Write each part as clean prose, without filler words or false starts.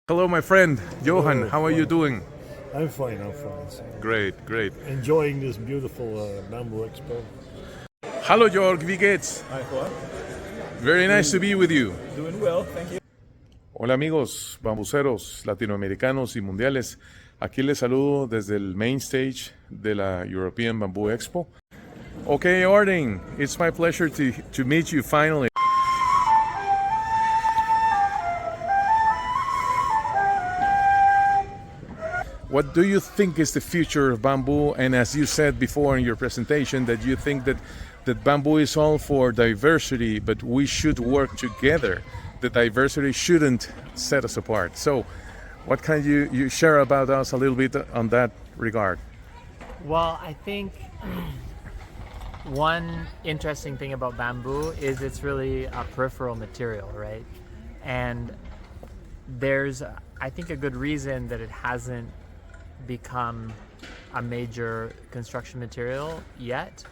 Hello, my friend Johan. How are you doing? I'm fine. So Great. enjoying this beautiful Bamboo Expo. Hallo Jörg, wie geht's? Hi, Juan. Very nice to be with you. Doing well, thank you. Hola amigos bambuceros latinoamericanos y mundiales. Aquí les saludo desde el main stage de la European Bamboo Expo. Okay, Ording, it's my pleasure to meet you finally. What do you think is the future of bamboo? And as you said before in your presentation, that you think that bamboo is all for diversity, but we should work together. The diversity shouldn't set us apart. So what can you share about us a little bit on that regard? Well, I think one interesting thing about bamboo is it's really a peripheral material, right? And there's, I think, a good reason that it hasn't become a major construction material yet,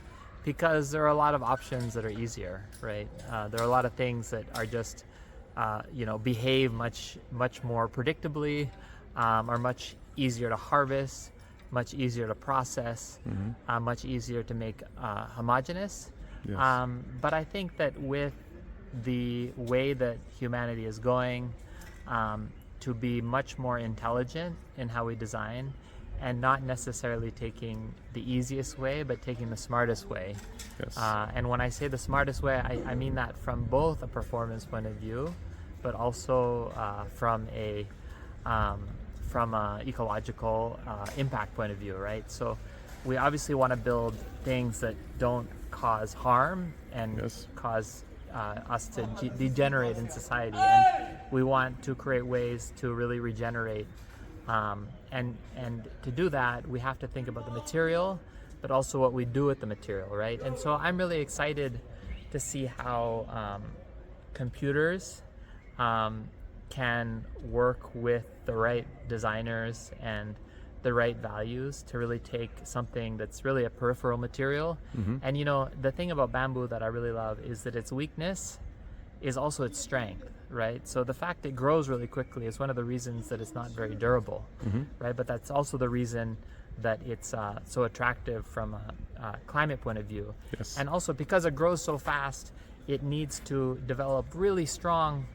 because there are a lot of options that are easier, right? There are a lot of things that are just, behave much more predictably, are much easier to harvest, much easier to process, much easier to make homogeneous. Yes. But I think that with the way that humanity is going, to be much more intelligent in how we design, and not necessarily taking the easiest way, but taking the smartest way. Yes. And when I say the smartest way, I mean that from both a performance point of view, but also from a ecological impact point of view, right? So we obviously want to build things that don't cause harm and Yes. cause us to degenerate in society, and we want to create ways to really regenerate, and to do that we have to think about the material, but also what we do with the material, right? And so I'm really excited to see how computers can work with the right designers and the right values to really take something that's really a peripheral material. And the thing about bamboo that I really love is that its weakness is also its strength, right? So the fact it grows really quickly is one of the reasons that it's not very durable, right? But that's also the reason that it's so attractive from a climate point of view. Yes. And also because it grows so fast, it needs to develop really strong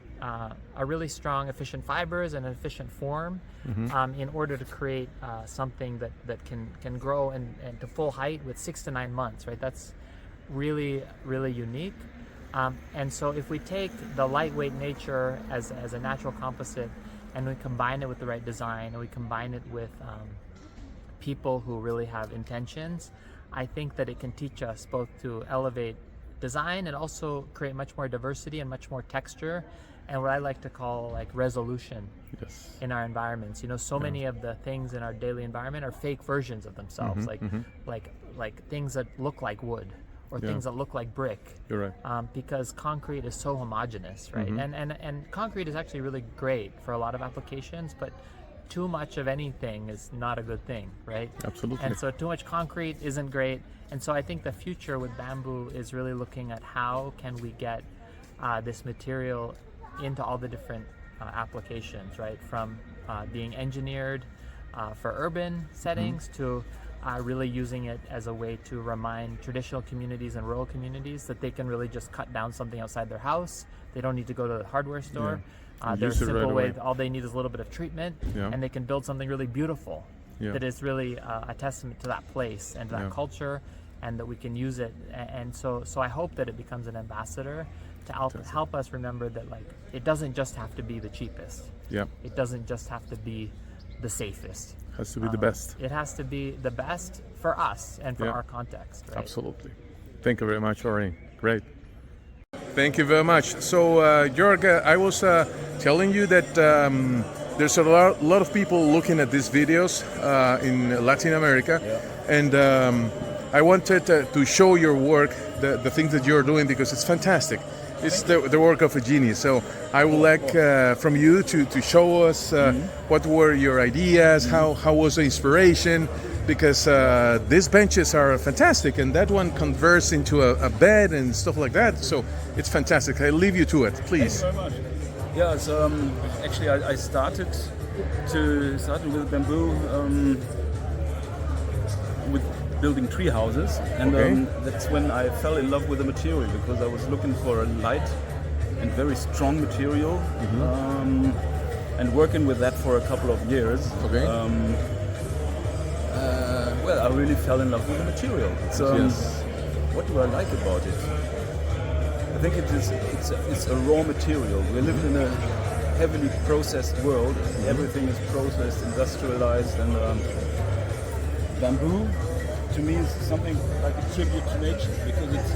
efficient fibers and efficient form in order to create something that can grow and to full height with 6 to 9 months, right? That's really, really unique. And so if we take the lightweight nature as a natural composite, and we combine it with the right design, and we combine it with people who really have intentions, I think that it can teach us both to elevate design and also create much more diversity and much more texture, and what I like to call like resolution. Yes. In our environments. So many of the things in our daily environment are fake versions of themselves, like things that look like wood, or things that look like brick. You're right. Because concrete is so homogeneous, right? And concrete is actually really great for a lot of applications, but too much of anything is not a good thing, right? Absolutely. And so too much concrete isn't great. And so I think the future with bamboo is really looking at how can we get this material into all the different applications, right? From being engineered for urban settings to really using it as a way to remind traditional communities and rural communities that they can really just cut down something outside their house. They don't need to go to the hardware store. There's a simple way. All they need is a little bit of treatment, and they can build something really beautiful that is really a testament to that place and to that culture, and that we can use it. And so I hope that it becomes an ambassador to help us remember that, like, it doesn't just have to be the cheapest. Yeah. It doesn't just have to be the safest. Has to be the best. It has to be the best for us and for our context, right? Absolutely. Thank you very much, Orin. Great. Thank you very much. So, Jörg, I was telling you that there's a lot of people looking at these videos in Latin America, and I wanted to show your work, the things that you're doing, because it's fantastic. It's the work of a genius. So I would like from you to show us what were your ideas, how was the inspiration, because these benches are fantastic, and that one converts into a bed and stuff like that. So it's fantastic. I leave you to it, please. Thank you very much. Yeah, so actually I started with bamboo with building tree houses, and Okay. that's when I fell in love with the material, because I was looking for a light and very strong material, and working with that for a couple of years. Okay. Well, I really fell in love with the material. So, Yes. what do I like about it? I think it's a raw material. We live in a heavily processed world. Everything is processed, industrialized, and bamboo to me is something like a tribute to nature, because it's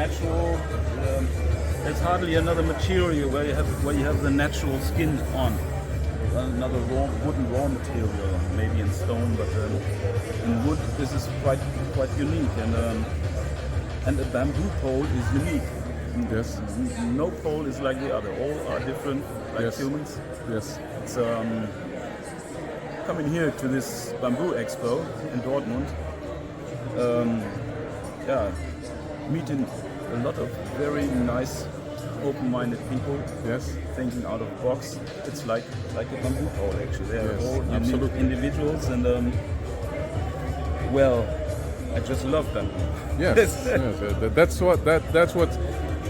natural. There's hardly another material where you have the natural skin on. Another wooden raw material, maybe in stone, but in wood this is quite unique, and a bamboo pole is unique. Yes. No pole is like the other. All are different, like Yes. humans. Yes. It's coming here to this Bamboo Expo in Dortmund. Meeting a lot of very nice, open-minded people. Yes. Thinking out of the box. It's like a bamboo pole actually. They are Yes, all unique absolutely. individuals, and well, I just love bamboo. Yes. Yes. That's what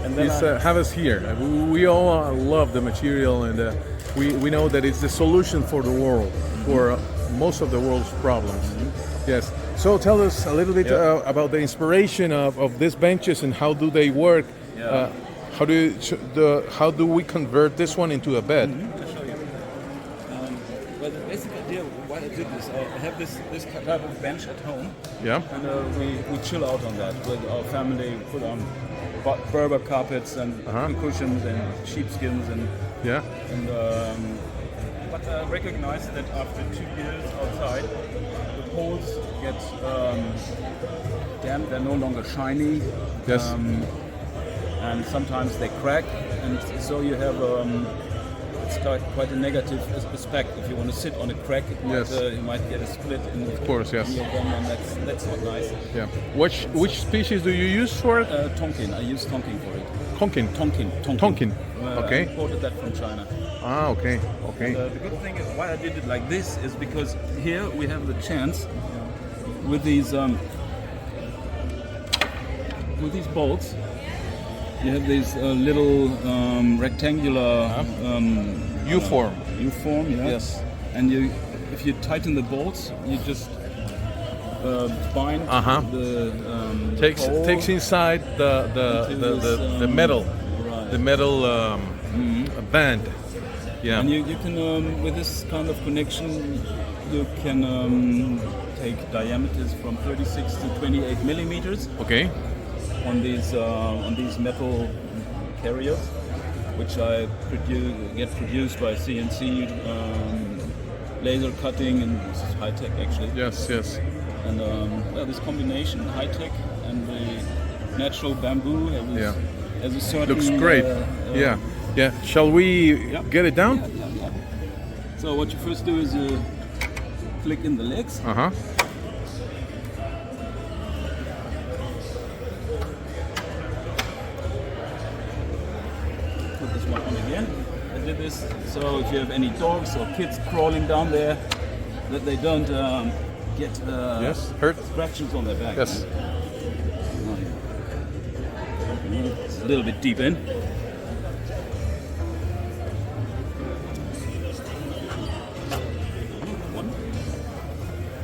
And then have us here. We all love the material, and we know that it's the solution for the world, for most of the world's problems. Yes. So tell us a little bit about the inspiration of these benches, and how do they work? Yeah. How do we convert this one into a bed? I'll show you. Well, the basic idea why I did this, I have this type of bench at home, Yeah. and we chill out on that with our family. Put on Berber carpets and cushions and sheepskins, and Yeah. but I recognize that after 2 years outside, the poles get damp. They're no longer shiny. Yes. And sometimes they crack, and so you have it's quite a negative aspect. If you want to sit on a crack, you might get a split in Of course. Yes. your gum, and that's not nice. Yeah. Which species do you use for it? Tonkin, I use Tonkin for it. Tonkin. Tonkin. Okay. I imported that from China. Ah. Okay. Okay. The good thing is why I did it like this is because here we have the chance with these bolts. You have these little rectangular U-form. U-form, yeah. Yes. And if you tighten the bolts, you just bind the pole Takes inside the metal, Right. the metal band. Yeah. And you can, with this kind of connection, you can take diameters from 36 to 28 millimeters Okay. on these metal carriers, which I get produced by CNC laser cutting, and this is high tech actually. Yes. Yes. And this combination, high tech and the natural bamboo, has a certain. Looks great. Yeah. Yeah. Shall we get it down? Yeah. So what you first do is flick in the legs. Uh huh. Put this one on again. I did this so if you have any dogs or kids crawling down there, that they don't get Yes. Hurt. scratches on their back. Yes. It's a little bit deep in. One.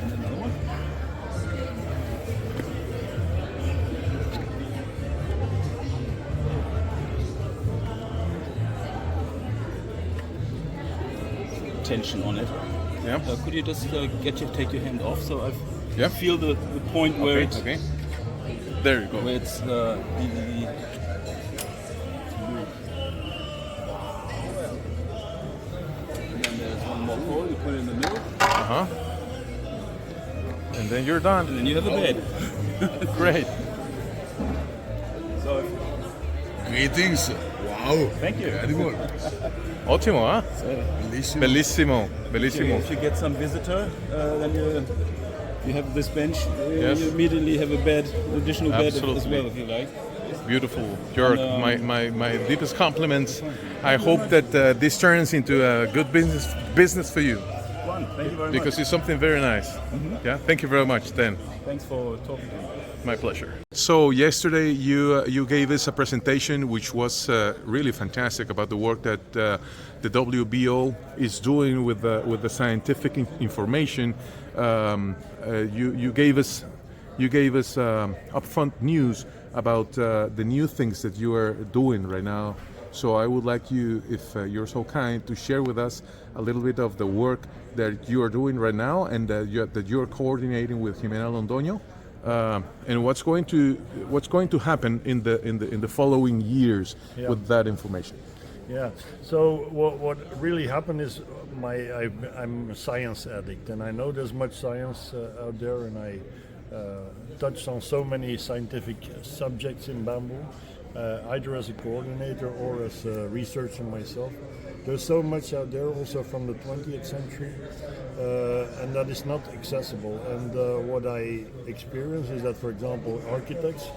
And another one. Tension on it. Yeah. Could you just take your hand off so Yeah. I feel the point where it's Okay. There you go. where it's easily to move. And then there's one more hole, you put it in the middle, Uh huh. And then you're done. and then you have a bed. Great. So Greetings. Wow. thank you. Incredible. Ottimo, huh? Bellissimo. Bellissimo. Bellissimo. If you get some visitor, then you have this bench. Yes. You immediately have a bed, additional bed as Absolutely. well if you like. Beautiful, Jörg. My deepest compliments. I hope that this turns into a good business for you. Juan, thank you very Because much. it's something very nice. Yeah, thank you very much, then. Thanks for talking to me. My pleasure. So yesterday you gave us a presentation which was really fantastic about the work that the WBO is doing with the scientific information. You gave us upfront news about the new things that you are doing right now. So I would like you, if you're so kind, to share with us a little bit of the work that you are doing right now and that you are coordinating with Jimena Londoño, and what's going to happen in the following years with that information. Yeah. So what really happened is I'm a science addict, and I know there's much science out there, and I touched on so many scientific subjects in bamboo, either as a coordinator or as a researcher myself. There's so much out there also from the 20th century, and that is not accessible. And what I experience is that, for example, architects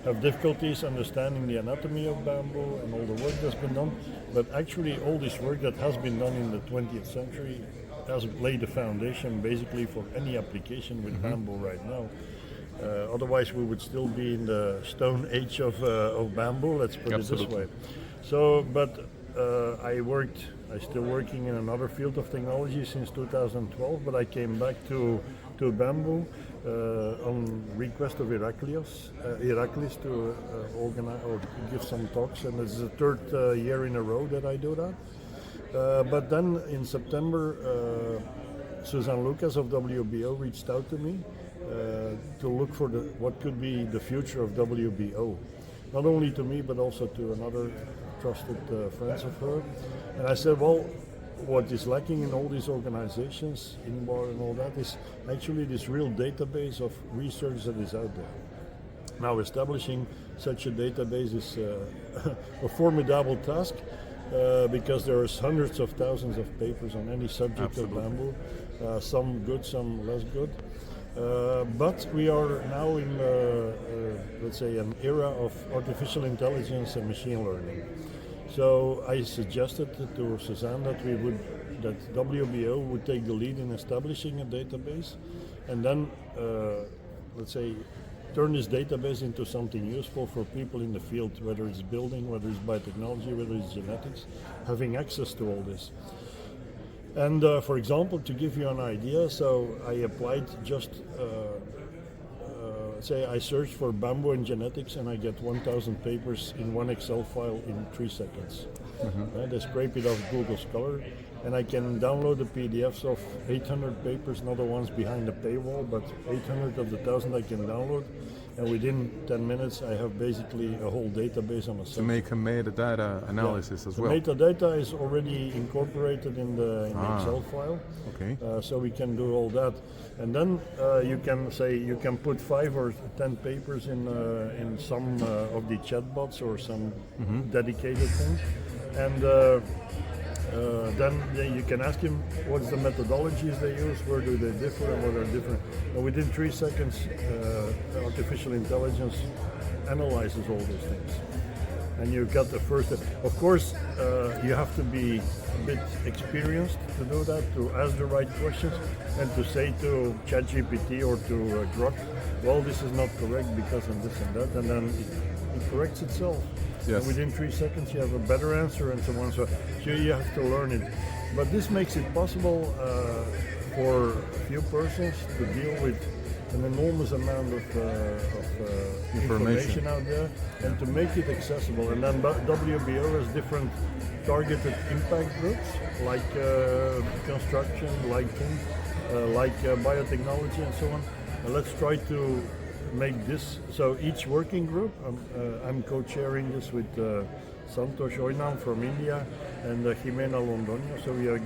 have difficulties understanding the anatomy of bamboo and all the work that's been done, but actually all this work that has been done in the 20th century has laid the foundation basically for any application with bamboo right now. Otherwise we would still be in the stone age of bamboo, let's put it this way. So, but I'm still working in another field of technology since 2012, but I came back to bamboo on request of Heraclius to organize or give some talks, and it's the third year in a row that I do that. But then in September, Suzanne Lucas of WBO reached out to me to look for what could be the future of WBO. Not only to me, but also to another trusted friends of her. And I said, well, what is lacking in all these organizations, INBAR and all that, is actually this real database of research that is out there. Now, establishing such a database is a formidable task because there are hundreds of thousands of papers on any subject of bamboo, some good, some less good. But we are now in, let's say, an era of artificial intelligence and machine learning. So I suggested to Suzanne that WBO would take the lead in establishing a database, and then, let's say, turn this database into something useful for people in the field, whether it's building, whether it's biotechnology, whether it's genetics, having access to all this. And for example, to give you an idea, so I applied just, say I searched for bamboo and genetics, and I get 1,000 papers in one Excel file in 3 seconds. I scrape it off Google Scholar, and I can download the PDFs of 800 papers, not the ones behind the paywall, but 800 of the 1,000 I can download. And within 10 minutes, I have basically a whole database on a To make a metadata analysis as well. The metadata is already incorporated in the Excel file. Okay. So we can do all that, and then you can put 5 or 10 papers in some of the chatbots or some dedicated thing, and then you can ask him what's the methodologies they use, where do they differ, and what are different. And within 3 seconds, artificial intelligence analyzes all those things. And you got the first. Of course, you have to be a bit experienced to do that, to ask the right questions, and to say to ChatGPT or to Grok, well, this is not correct because of this and that, and then it corrects itself. Yes. And within 3 seconds, you have a better answer and so on. So you have to learn it. But this makes it possible for a few persons to deal with an enormous amount of information out there, and to make it accessible. And then WBO has different targeted impact groups, like construction, lighting, like biotechnology and so on. And let's try to make this, so each working group, I'm co-chairing this with Santosh Oinam from India and Jimena Londoño, so we are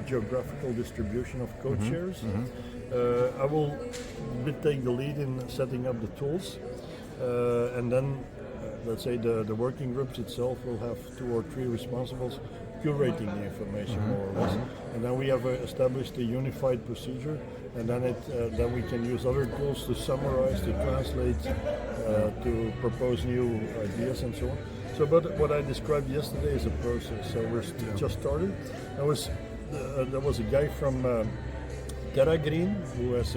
geographical distribution of co-chairs. I will take the lead in setting up the tools, and then let's say the working groups itself will have 2 or 3 responsibles curating the information more or less, and then we have established a unified procedure, and then we can use other tools to summarize, to translate to propose new ideas and so on. So, but what I described yesterday is a process. So we're just started. There was a guy from Terra Green who has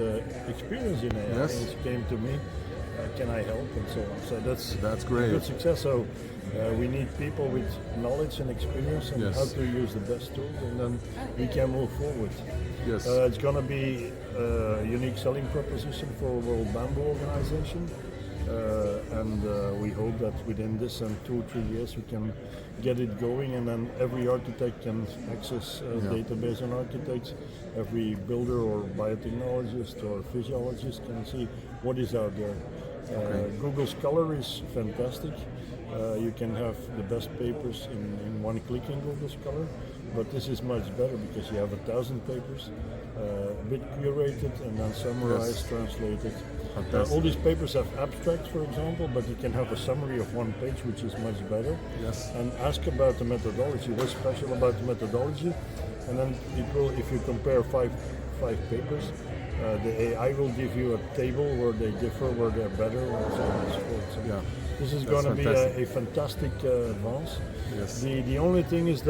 experience in AI. Yes. And he came to me. Can I help and so on. So that's great. a good success. So we need people with knowledge and experience and Yes. how to use the best tools, and then we can move forward. Yes. It's going to be a unique selling proposition for World Bamboo Organization, and we hope that within this and 2 or 3 years we can get it going, and then every architect can access a database on architects. Every builder or biotechnologist or physiologist can see what is out there. Google Scholar is fantastic. You can have the best papers in one click in Google Scholar, but this is much better because you have 1,000 papers, a bit curated and then summarized, translated. All these papers have abstracts, for example, but you can have a summary of one page, which is much better. Yes. And ask about the methodology. What's special about the methodology? And then it will, if you compare five papers, the AI will give you a table where they differ, where they're better, and so on and so forth. So this is going to be a fantastic advance. Yes. The only thing is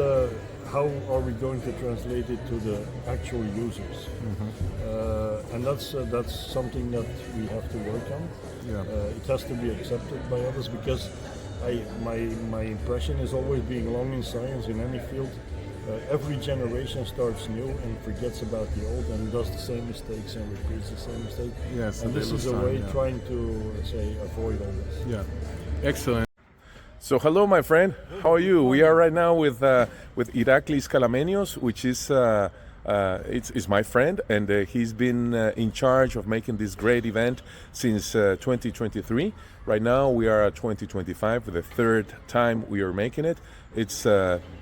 how are we going to translate it to the actual users? And that's something that we have to work on. It has to be accepted by others, because my impression is always being long in science in any field. Every generation starts new and forgets about the old and does the same mistakes and repeats the same mistake. Yes, and this is a way trying to avoid all this. Yeah, excellent. So hello, my friend. How are you? We are right now with Iraklis Calamenios, which is it's my friend, and he's been in charge of making this great event since 2023. Right now we are at 2025, the third time we are making it. It's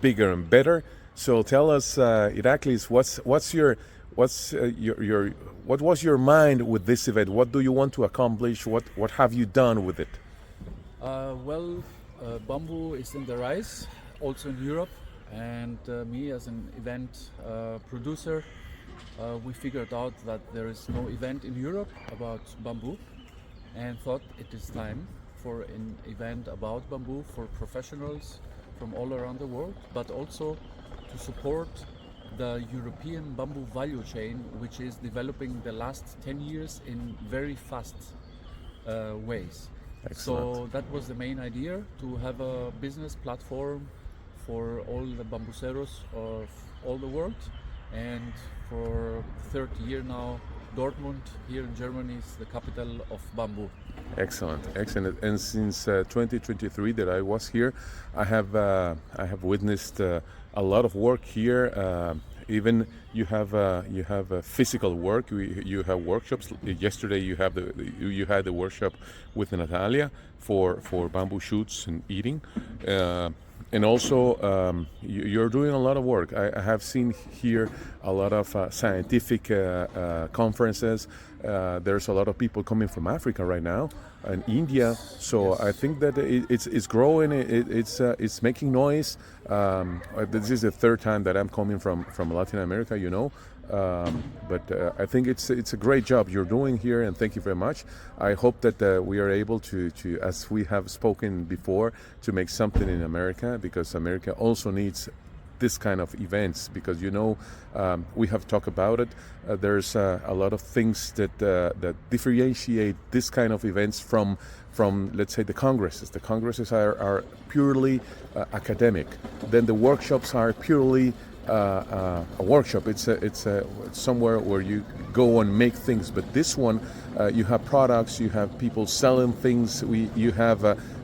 bigger and better. So tell us, Iraklis, what was your mind with this event? What do you want to accomplish? What have you done with it? Bamboo is in the rise, also in Europe, and me as an event producer, we figured out that there is no event in Europe about bamboo, and thought it is time for an event about bamboo for professionals from all around the world, but also to support the European bamboo value chain, which is developing the last 10 years in very fast ways. Excellent. So that was the main idea, to have a business platform for all the bambuceros of all the world. And for 30 years now, Dortmund here in Germany is the capital of bamboo. Excellent, excellent. And since 2023 that I was here, I have witnessed a lot of work here. Even you have physical work. You have workshops. Yesterday you had the workshop with Natalia for bamboo shoots and eating. And also, you're doing a lot of work. I have seen here a lot of scientific conferences. There's a lot of people coming from Africa right now and India. So I think that it's growing. It's making noise. This is the third time that I'm coming from Latin America, you know. But I think it's a great job you're doing here, and thank you very much. I hope that we are able to, as we have spoken before, to make something in America, because America also needs this kind of events, because we have talked about it. There's a lot of things that differentiate this kind of events from let's say the congresses. The congresses are purely academic. Then the workshops are purely a workshop. It's somewhere where you go and make things. But this one, you have products, you have people selling things, you have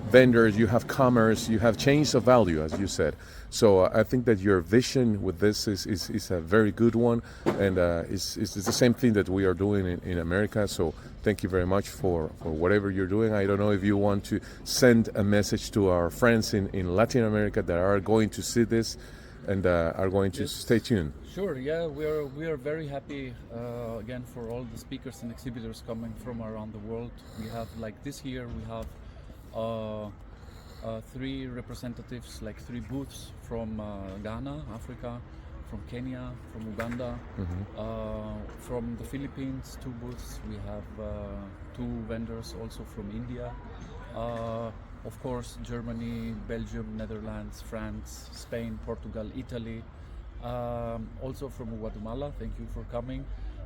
vendors, you have commerce, you have change of value, as you said. So I think that your vision with this is a very good one, and it's the same thing that we are doing in America. So thank you very much for whatever you're doing. I don't know if you want to send a message to our friends in Latin America that are going to see this and are going to stay tuned. Sure, yeah, we are very happy again for all the speakers and exhibitors coming from around the world. We have, like this year, we have 3 representatives, like 3 booths from Ghana, Africa, from Kenya, from Uganda, from the Philippines, 2 booths. We have 2 vendors also from India. Of course, Germany, Belgium, Netherlands, France, Spain, Portugal, Italy. Also from Guatemala, thank you for coming.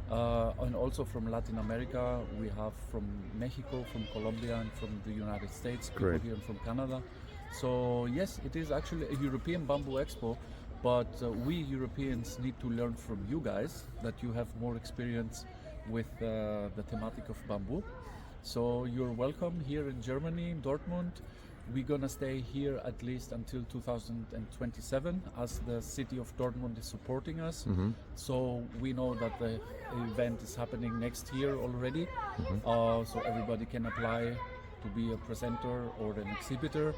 And also from Latin America, we have from Mexico, from Colombia, and from the United States, people Great. here from Canada. So yes, it is actually a European Bamboo Expo, but we Europeans need to learn from you guys that you have more experience with the thematic of bamboo. So you're welcome here in Germany, in Dortmund. We're gonna stay here at least until 2027 as the city of Dortmund is supporting us. So we know that the event is happening next year already. So everybody can apply to be a presenter or an exhibitor.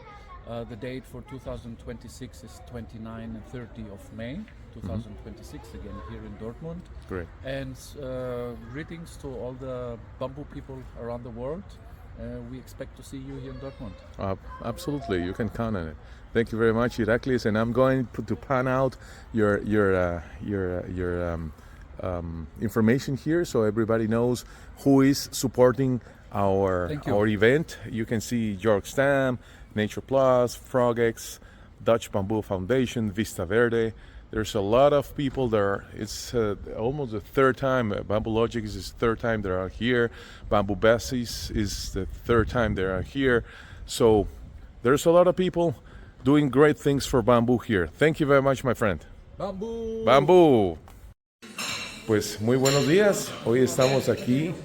The date for 2026 is 29 and 30 of May 2026, again here in Dortmund. Great. And greetings to all the bamboo people around the world. We expect to see you here in Dortmund. Absolutely, you can count on it. Thank you very much, Iraklis, and I'm going to pan out your information here so everybody knows who is supporting our event. You can see York Stam, Nature Plus, Frogex, Dutch Bamboo Foundation, Vista Verde. There's a lot of people there. It's almost the 3rd time. Bamboo Logic is the 3rd time they are here. Bamboo Basis is the 3rd time they are here. So there's a lot of people doing great things for bamboo here. Thank you very much, my friend. Bamboo. Bamboo. Pues muy buenos días. Hoy estamos aquí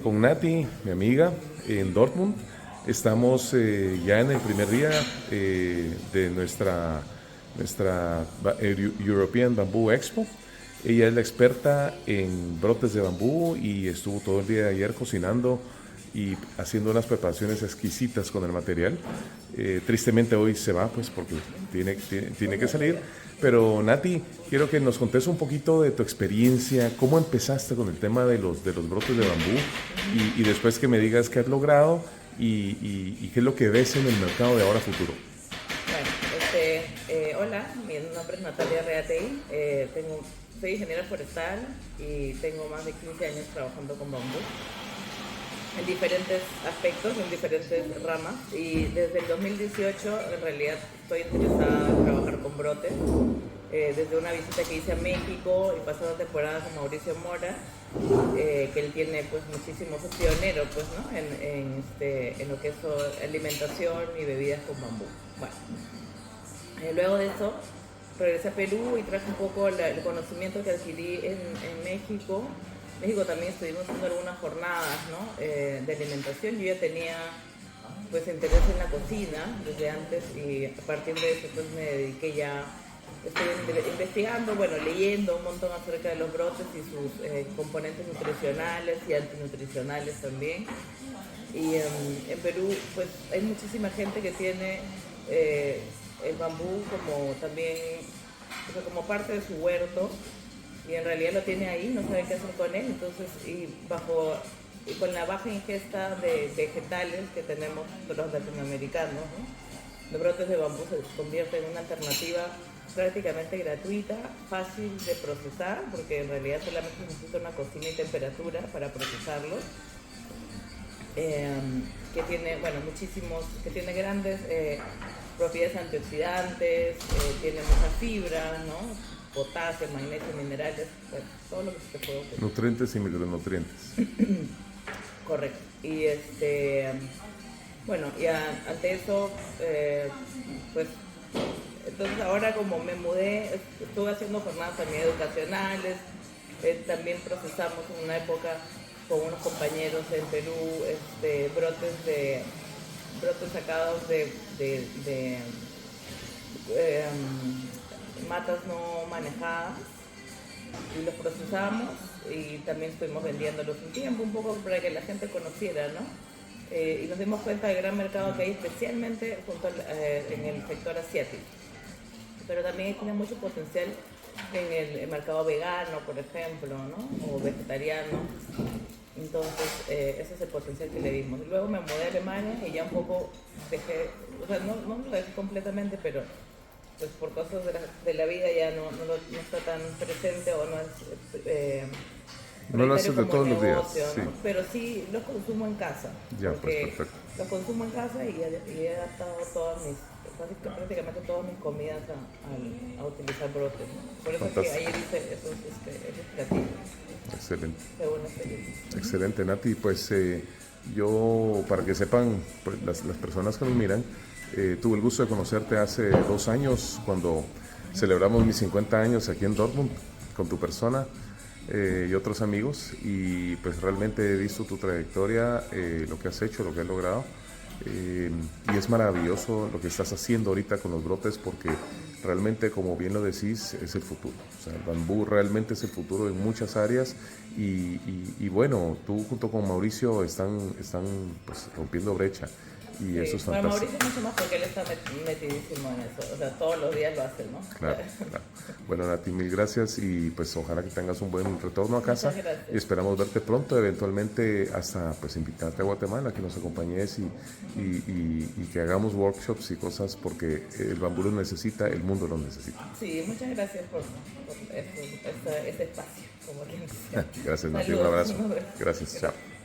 con Nati, mi amiga, en Dortmund. Estamos ya en el primer día de nuestra European Bamboo Expo. Ella es la experta en brotes de bambú y estuvo todo el día de ayer cocinando y haciendo unas preparaciones exquisitas con el material. Tristemente hoy se va, pues porque tiene que salir. Pero Nati, quiero que nos contes un poquito de tu experiencia, cómo empezaste con el tema de los brotes de bambú y después que me digas qué has logrado y qué es lo que ves en el mercado de ahora futuro. Hola, mi nombre es Natalia Reatey, soy ingeniera forestal y tengo más de 15 años trabajando con bambú en diferentes aspectos, en diferentes ramas, y desde el 2018 en realidad estoy interesada en trabajar con brotes, desde una visita que hice a México y pasando temporada con Mauricio Mora, que él tiene pues muchísimos, es pionero pues, ¿no? en lo que es alimentación y bebidas con bambú. Bueno. Luego de eso, regresé a Perú y traje un poco el conocimiento que adquirí en México. En México también estuvimos haciendo algunas jornadas, ¿no? De alimentación. Yo ya tenía pues interés en la cocina desde antes y a partir de eso pues me dediqué ya, estoy investigando, bueno, leyendo un montón acerca de los brotes y sus componentes nutricionales y antinutricionales también. Y en Perú pues hay muchísima gente que tiene el bambú como también, o sea, como parte de su huerto y en realidad lo tiene ahí, no sabe qué hacer con él, entonces y con la baja ingesta de vegetales que tenemos los latinoamericanos, ¿no? Los brotes de bambú se convierten en una alternativa prácticamente gratuita, fácil de procesar, porque en realidad solamente necesita una cocina y temperatura para procesarlos. Que tiene, bueno, que tiene grandes propiedades antioxidantes, tiene mucha fibra, ¿no? Potasio, magnesio, minerales, bueno, todo lo que se te puede ofrecer. Nutrientes y micronutrientes. Correcto. Y bueno, y ante eso, pues, entonces ahora como me mudé, estuve haciendo jornadas también educacionales, también procesamos en una época con unos compañeros en Perú, brotes sacados de matas no manejadas y los procesamos y también estuvimos vendiéndolos un tiempo, un poco para que la gente conociera, ¿no? Y nos dimos cuenta del gran mercado que hay, especialmente en el sector asiático. Pero también tiene mucho potencial en el mercado vegano, por ejemplo, ¿no? O vegetariano. Entonces, ese es el potencial que le dimos. Luego me mudé a Alemania y ya un poco dejé, o sea, no lo dejé completamente, pero pues por cosas de la vida ya no está tan presente o no es No lo haces de como todos los días, negocio, ¿no? sí. Pero sí los consumo en casa. Ya, pues, porque perfecto. los consumo en casa y he adaptado prácticamente todas mis comidas a utilizar brotes, ¿no? Por eso es que Fantástico. ayer hice esos platillos. Excelente. Qué buena experiencia. Excelente, Nati. Pues yo, para que sepan, pues, las personas que nos miran, tuve el gusto de conocerte hace 2 años cuando celebramos mis 50 años aquí en Dortmund con tu persona y otros amigos, y pues realmente he visto tu trayectoria, lo que has hecho, lo que has logrado, y es maravilloso lo que estás haciendo ahorita con los brotes, porque realmente, como bien lo decís, es el futuro. O sea, el bambú realmente es el futuro en muchas áreas, y bueno, tú junto con Mauricio están pues, rompiendo brecha, y Sí. eso es Bueno, fantástico. Mauricio mucho más porque él está metidísimo en eso, o sea, todos los días lo hace, ¿no? Claro, claro. Bueno, Nati, mil gracias, y pues ojalá que tengas un buen retorno a casa. Muchas gracias. Y esperamos verte pronto, eventualmente hasta pues invitarte a Guatemala, que nos acompañes y que hagamos workshops y cosas, porque el bambú lo necesita, el mundo lo necesita. Sí, muchas gracias por este espacio, como quien dice. Gracias, Nati, un Saludos. abrazo. Gracias, chao.